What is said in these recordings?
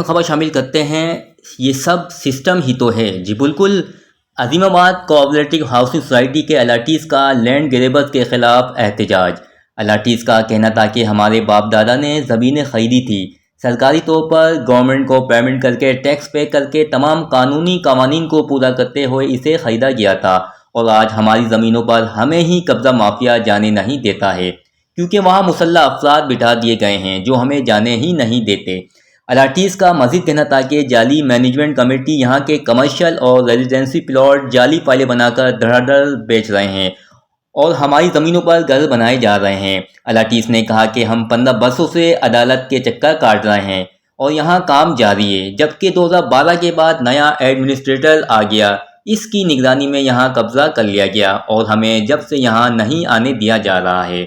خبر شامل کرتے ہیں۔ یہ سب سسٹم ہی تو ہے۔ جی بالکل، عظیم آباد کوآپریٹو ہاؤسنگ سوسائٹی کے الاٹیز کا لینڈ گریبرز کے خلاف احتجاج۔ الاٹیز کا کہنا تھا کہ ہمارے باپ دادا نے زمینیں خریدی تھی، سرکاری طور پر گورنمنٹ کو پیمنٹ کر کے، ٹیکس پے کر کے، تمام قانونی قوانین کو پورا کرتے ہوئے اسے خریدا گیا تھا، اور آج ہماری زمینوں پر ہمیں ہی قبضہ مافیا جانے نہیں دیتا ہے، کیونکہ وہاں مسلح افراد بٹھا دیے گئے ہیں جو ہمیں جانے ہی نہیں دیتے۔ الاٹیز کا مزید کہنا تھا کہ جعلی مینجمنٹ کمیٹی یہاں کے کمرشل اور ریزیڈنسی پلاٹ جعلی فائلیں بنا کر دھڑا دھڑ بیچ رہے ہیں اور ہماری زمینوں پر گھر بنائے جا رہے ہیں۔ الاٹیز نے کہا کہ ہم 15 برسوں سے عدالت کے چکر کاٹ رہے ہیں اور یہاں کام جاری ہے، جبکہ 2012 کے بعد نیا ایڈمنسٹریٹر آ گیا، اس کی نگرانی میں یہاں قبضہ کر لیا گیا اور ہمیں جب سے یہاں نہیں آنے دیا جا رہا ہے۔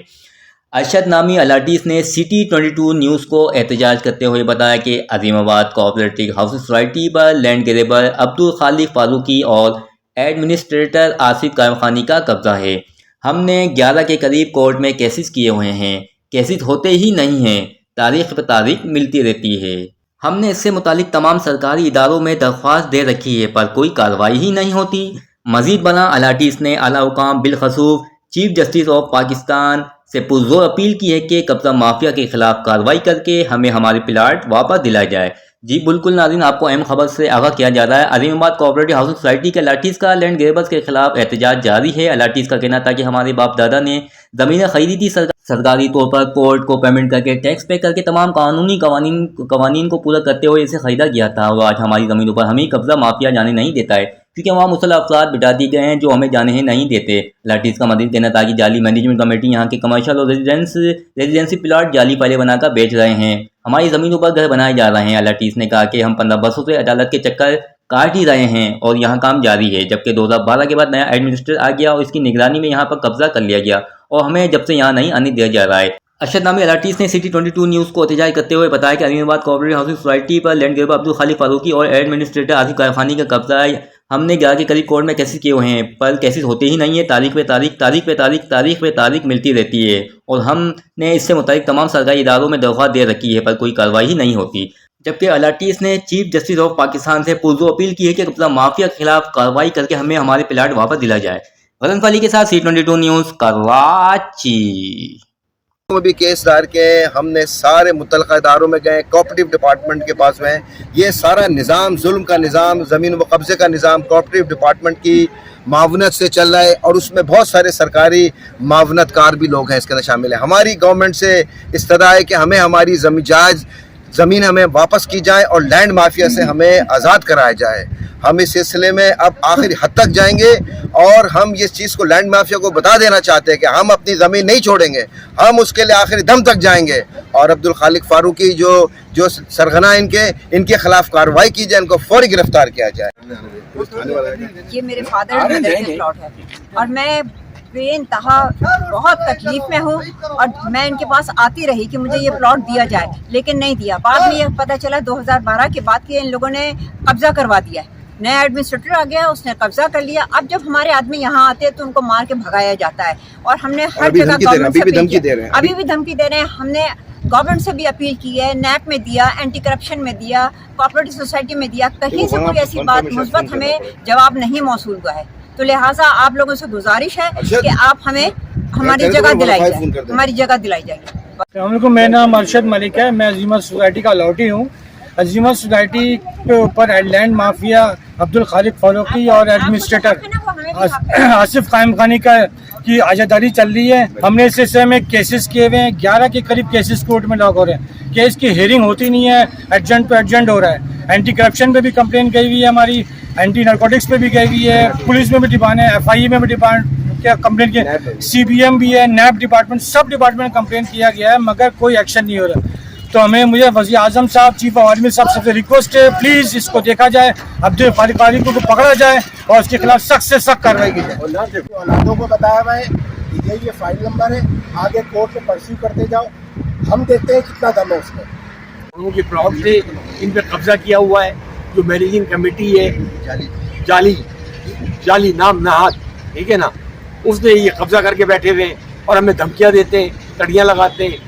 ارشد نامی الاٹیز نے سٹی 22 نیوز کو احتجاج کرتے ہوئے بتایا کہ عظیم آباد کوآپریٹو ہاؤسنگ سوسائٹی پر لینڈ گریبر عبدالخالق فاروقی اور ایڈمنسٹریٹر آصف قائم خانی کا قبضہ ہے۔ ہم نے 11 کے قریب کورٹ میں کیسز کیے ہوئے ہیں، کیسز ہوتے ہی نہیں ہیں، تاریخ پہ تاریخ ملتی رہتی ہے۔ ہم نے اس سے متعلق تمام سرکاری اداروں میں درخواست دے رکھی ہے، پر کوئی کارروائی ہی نہیں ہوتی۔ مزید برآں الاٹیز نے اعلیٰ حکام بالخصوص چیف جسٹس آف پاکستان سے پرزور اپیل کی ہے کہ قبضہ مافیا کے خلاف کارروائی کر کے ہمیں ہمارے پلاٹ واپس دلائے جائے۔ جی بالکل ناظرین، آپ کو اہم خبر سے آگاہ کیا جا رہا ہے۔ عظیم آباد کوآپریٹو ہاؤسنگ سوسائٹی کے الاٹیز کا لینڈ گریبرز کے خلاف احتجاج جاری ہے۔ الاٹیز کا کہنا تھا کہ ہمارے باپ دادا نے زمینیں خریدی تھی، سرکاری طور پر کورٹ کو پیمنٹ کر کے، ٹیکس پے کر کے، تمام قانونی قوانین کو پورا کرتے ہوئے اسے خریدا گیا تھا، اور آج ہماری زمینوں پر ہمیں قبضہ مافیا جانے نہیں دیتا ہے، کیونکہ وہاں مسلح افراد بٹھا دیے گئے ہیں جو ہمیں جانے ہی نہیں دیتے۔ الاٹیز کا مزید کہنا تھا کہ جعلی مینجمنٹ کمیٹی یہاں کے کمرشل اور ریزیڈنسی پلاٹ جعلی فائلیں بنا کر بیچ رہے ہیں، ہماری زمینوں پر گھر بنائے جا رہے ہیں۔ الاٹیز نے کہا کہ ہم 15 برسوں سے عدالت کے چکر کاٹ ہی رہے ہیں اور یہاں کام جاری ہے، جبکہ 2012 کے بعد نیا ایڈمنسٹریٹر آ گیا اور اس کی نگرانی میں یہاں پر قبضہ کر لیا گیا اور ہمیں جب سے یہاں نہیں آنے دیا جا رہا ہے۔ ارشد نامی الاٹیز نے سٹی 22 نیوز کو احتجاج کرتے ہوئے بتایا کہ عظیم آباد کوآپریٹو ہاؤسنگ سوسائٹی پر لینڈ گریبر عبدالخالق فاروقی اور ایڈمنسٹریٹر آصف قائم خانی کا قبضہ ہے۔ ہم نے 11 کے قریب کورٹ میں کیسز کیے ہوئے ہیں، پر کیسز ہوتے ہی نہیں ہیں، تاریخ پہ تاریخ ملتی رہتی ہے، اور ہم نے اس سے متعلق تمام سرکاری اداروں میں درخواست دے رکھی ہے، پر کوئی کارروائی ہی نہیں ہوتی۔ جبکہ الاٹیز نے چیف جسٹس آف پاکستان سے پرزور اپیل کی ہے کہ قبضہ مافیا کے خلاف کارروائی کر کے ہمیں ہمارے پلاٹ واپس دلایا جائے۔ غلط فالی کے ساتھ C22 نیوز کراچی۔ بھی کیس دار کے ہم نے سارے متعلقہ اداروں میں گئے، کوآپریٹو ڈپارٹمنٹ کے پاس میں یہ سارا نظام، ظلم کا نظام، زمین و قبضے کا نظام کوآپریٹو ڈپارٹمنٹ کی معاونت سے چل رہا ہے، اور اس میں بہت سارے سرکاری معاونت کار بھی لوگ ہیں اس کے اندر شامل ہیں۔ ہماری گورنمنٹ سے استدعا ہے کہ ہمیں ہماری زمین ہمیں واپس کی جائے اور لینڈ مافیا سے ہمیں آزاد کرایا جائے۔ ہم اس سلسلے میں اب آخری حد تک جائیں گے، اور ہم اس چیز کو لینڈ مافیا کو بتا دینا چاہتے ہیں کہ ہم اپنی زمین نہیں چھوڑیں گے، ہم اس کے لیے آخری دم تک جائیں گے، اور عبدالخالق فاروقی جو سرغنہ ان کے خلاف کارروائی کی جائے، ان کو فوری گرفتار کیا جائے۔ یہ میرے فادر مدر کا پلاٹ ہے اور میں بے انتہا بہت تکلیف میں ہوں، اور میں ان کے پاس آتی رہی کہ مجھے یہ پلاٹ دیا جائے، لیکن نہیں دیا۔ بعد میں یہ پتہ چلا 2012 کے بعد کہ ان لوگوں نے قبضہ کروا دیا ہے، نیا ایڈمنسٹریٹر آ گیا، اس نے قبضہ کر لیا۔ اب جب ہمارے آدمی یہاں آتے ہیں تو ان کو مار کے بھگایا جاتا ہے، اور ہم نے ہر جگہ ابھی بھی دھمکی دے رہے ہیں۔ ہم نے گورنمنٹ سے بھی اپیل کی ہے، نیب میں دیا، اینٹی کرپشن میں دیا، کوآپریٹو سوسائٹی میں دیا، کہیں سے کوئی ایسی بات مثبت ہمیں جواب نہیں موصول ہوا ہے۔ تو لہٰذا آپ لوگوں سے گزارش ہے کہ آپ ہمیں ہماری جگہ دلائی جائے۔ السلام علیکم، میرا نام ارشد ملک ہے، میں عظیمت سوسائٹی کا الاٹی ہوں۔ عظیمت سوسائٹی کے اوپر لینڈ مافیا عبدالخالق فاروقی اور ایڈمنسٹریٹر آصف قائم خانی کی عزاداری چل رہی ہے۔ ہم نے اس سلسلے میں کیسز کیے ہوئے ہیں، 11 کے قریب کیسز کورٹ میں لاگ ہو رہے ہیں، کیس کی ہیئرنگ ہوتی نہیں ہے، ایڈجنٹ پہ ایڈجنٹ ہو رہا ہے۔ اینٹی کرپشن پہ بھی کمپلین گئی ہوئی ہے ہماری، اینٹی نارکوٹکس پہ بھی گئی ہوئی ہے، پولیس میں بھی ڈپارٹمنٹ ہے، FIA میں بھی کمپلین کی، CBM بھی ہے، نیب ڈپارٹمنٹ، سب ڈپارٹمنٹ میں کمپلین کیا گیا ہے، مگر کوئی ایکشن نہیں ہو رہا۔ تو مجھے وزیر اعظم صاحب، چیف آف آرمی صاحب سے ریکویسٹ ہے، پلیز اس کو دیکھا جائے، عبدالخالق فاروقی کو پکڑا جائے اور اس کے خلاف سخت سے سخت کارروائی کی جائے۔ اولادوں کو بتایا ہوا ہے کہ یہ فائل نمبر ہے، آگے کورٹ میں پرسیو کرتے جاؤ، ہم دیکھتے ہیں کتنا دم ہے اس میں۔ ان کے پلاٹ سے ان پہ قبضہ کیا ہوا ہے، جو مینیجنگ کمیٹی ہے جعلی نام نہاد، ٹھیک ہے نا، اس نے یہ قبضہ کر کے بیٹھے ہوئے ہیں اور ہمیں دھمکیاں دیتے ہیں، تڑیاں لگاتے ہیں۔